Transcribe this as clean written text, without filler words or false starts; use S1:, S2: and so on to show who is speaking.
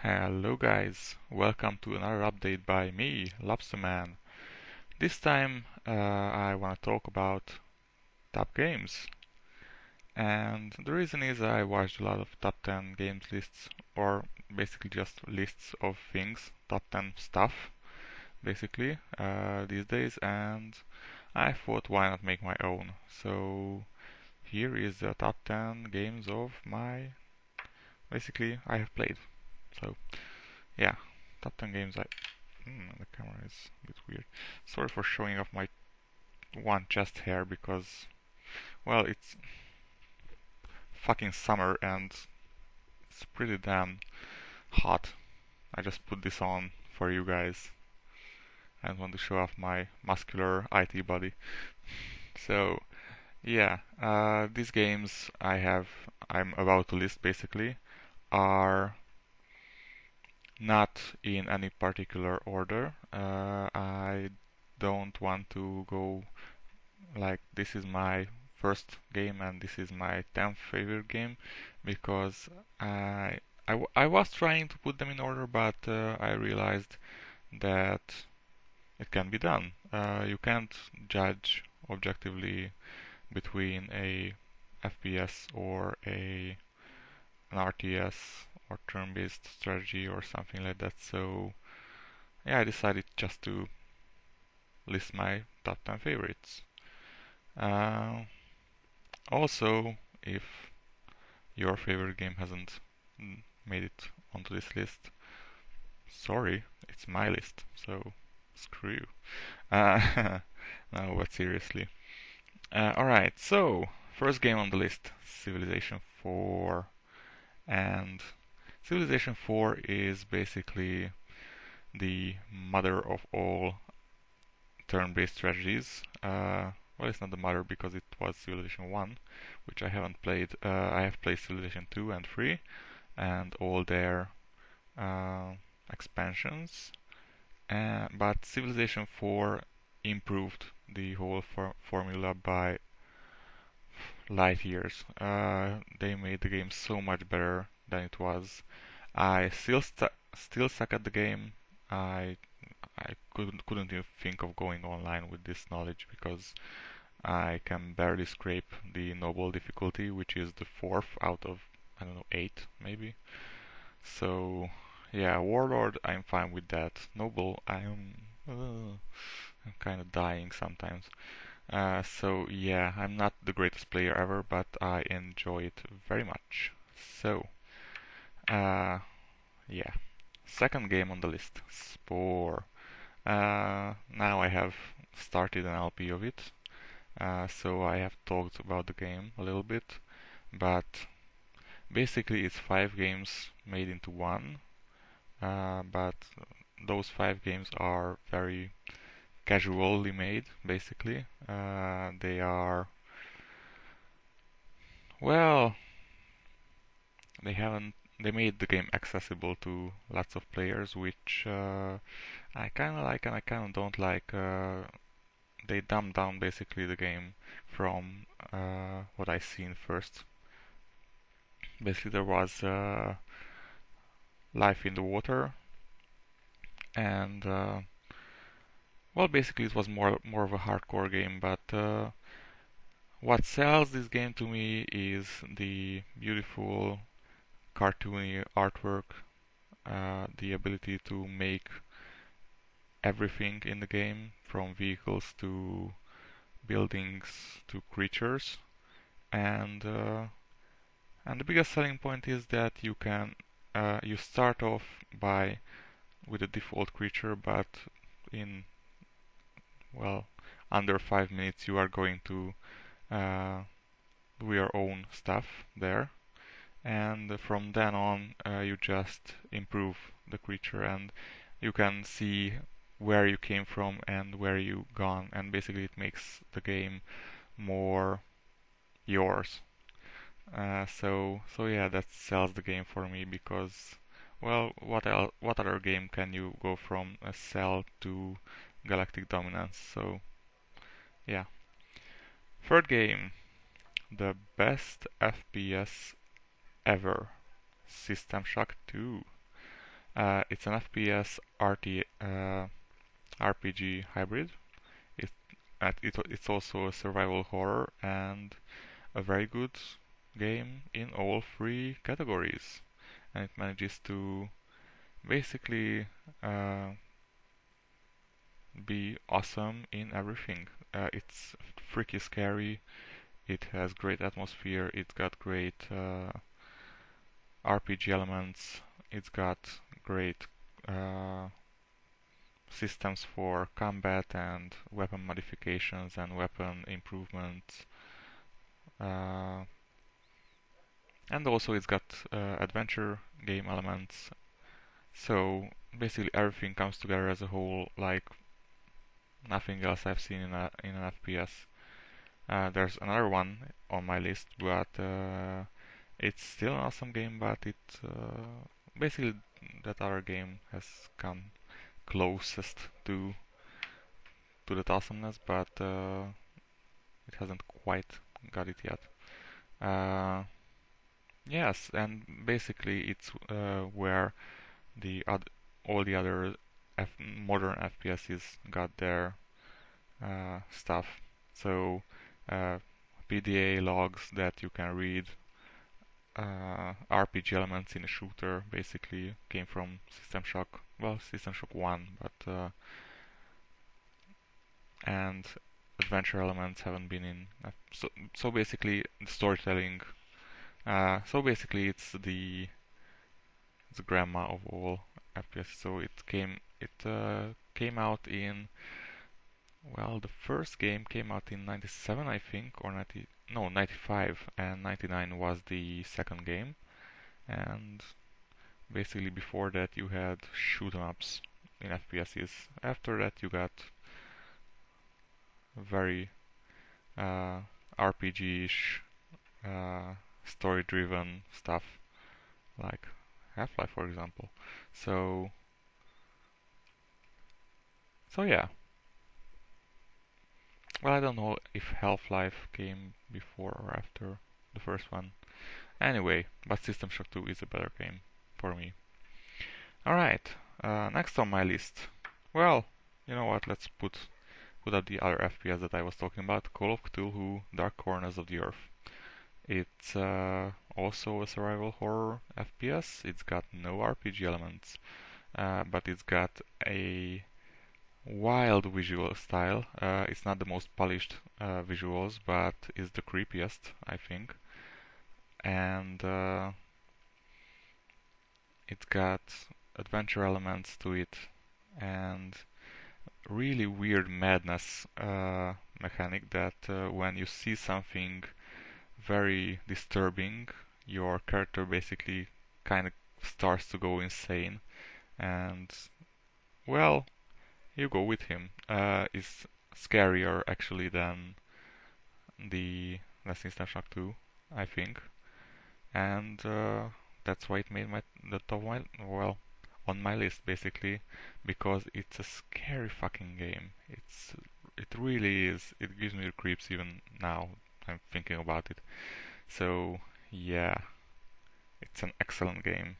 S1: Hello guys, welcome to another update by me, Lobsterman. This time I want to talk about top games. And the reason is I watched a lot of top 10 games lists, or basically just lists of things, top 10 stuff, basically, these days, and I thought why not make my own. So here is the top 10 games of basically I have played. So yeah, top 10 games the camera is a bit weird. Sorry for showing off my one chest hair because, well, it's fucking summer and it's pretty damn hot. I just put this on for you guys and want to show off my muscular IT body. So, yeah, these games I'm about to list basically, are not in any particular order. I don't want to go like this is my first game and this is my 10th favorite game because I was trying to put them in order, but I realized that it can be done. You can't judge objectively between a FPS or an RTS or turn-based strategy or something like that. So yeah, I decided just to list my top 10 favorites. Uh, Also, if your favorite game hasn't made it onto this list, sorry, it's my list, so screw you. No, but seriously. Alright, so first game on the list, Civilization 4. And Civilization 4 is basically the mother of all turn-based strategies. Well, it's not the mother because it was Civilization 1, which I haven't played. I have played Civilization 2 and 3 and all their uh, expansions. But Civilization 4 improved the whole formula by light years. They made the game so much better than it was. I still suck at the game. I I couldn't even think of going online with this knowledge because I can barely scrape the noble difficulty, which is the fourth out of, I don't know, eight maybe. So yeah, warlord, I'm fine with that. Noble, I'm kind of dying sometimes. So yeah, I'm not the greatest player ever, but I enjoy it very much. So uh, yeah, second game on the list, Spore. Now I have started an LP of it, so I have talked about the game a little bit, but basically it's five games made into one. But those five games are very casually made, basically. They are, well, they made the game accessible to lots of players, which I kind of like and I kind of don't like. They dumbed down basically the game from what I seen first. Basically, there was life in the water, and well, basically it was more of a hardcore game. But what sells this game to me is the beautiful cartoony artwork, the ability to make everything in the game, from vehicles to buildings to creatures, and the biggest selling point is that you start off by with a default creature, but in, well, under 5 minutes you are going to uh, do your own stuff there, and from then on you just improve the creature, and you can see where you came from and where you gone, and basically it makes the game more yours. So yeah, that sells the game for me because, well, what other game can you go from a cell to galactic dominance? So yeah. Third game, the best FPS ever, System Shock 2. It's an FPS RPG hybrid. It, it's also a survival horror and a very good game in all three categories. And it manages to basically uh, be awesome in everything. It's freaky scary. It has great atmosphere. It's got great RPG elements. It's got great uh, systems for combat and weapon modifications and weapon improvements. Uh, and also it's got adventure game elements. So basically everything comes together as a whole like nothing else I've seen in an FPS. There's another one on my list, but it's still an awesome game, but basically that other game has come closest to that awesomeness, but it hasn't quite got it yet. Uh, yes, and basically it's where all the other modern FPSs got their stuff. So PDA logs that you can read, RPG elements in a shooter basically came from System Shock. Well, System Shock 1, but and adventure elements haven't been in. So basically, the storytelling. So basically, it's the grandma of all FPS. So it came out in well, the first game came out in 97, I think, or 90, no, 95, and 99 was the second game. And basically before that you had shoot 'em ups in FPSs. After that you got very RPG-ish, story-driven stuff like Half-Life, for example. So, so yeah. Well, I don't know if Half-Life came before or after the first one. Anyway, but System Shock 2 is a better game for me. Alright, next on my list. Well, you know what, let's put up the other FPS that I was talking about, Call of Cthulhu Dark Corners of the Earth. It's also a survival horror FPS. It's got no RPG elements, but it's got a wild visual style. It's not the most polished visuals, but it's the creepiest, I think. And it's got adventure elements to it and really weird madness mechanic that when you see something very disturbing, your character basically kind of starts to go insane, and well, you go with him. It's scarier actually than the Last System Shock 2, I think, and that's why it made the top of my well on my list basically because it's a scary fucking game. It really is. It gives me the creeps even now. I'm thinking about it. So yeah, it's an excellent game.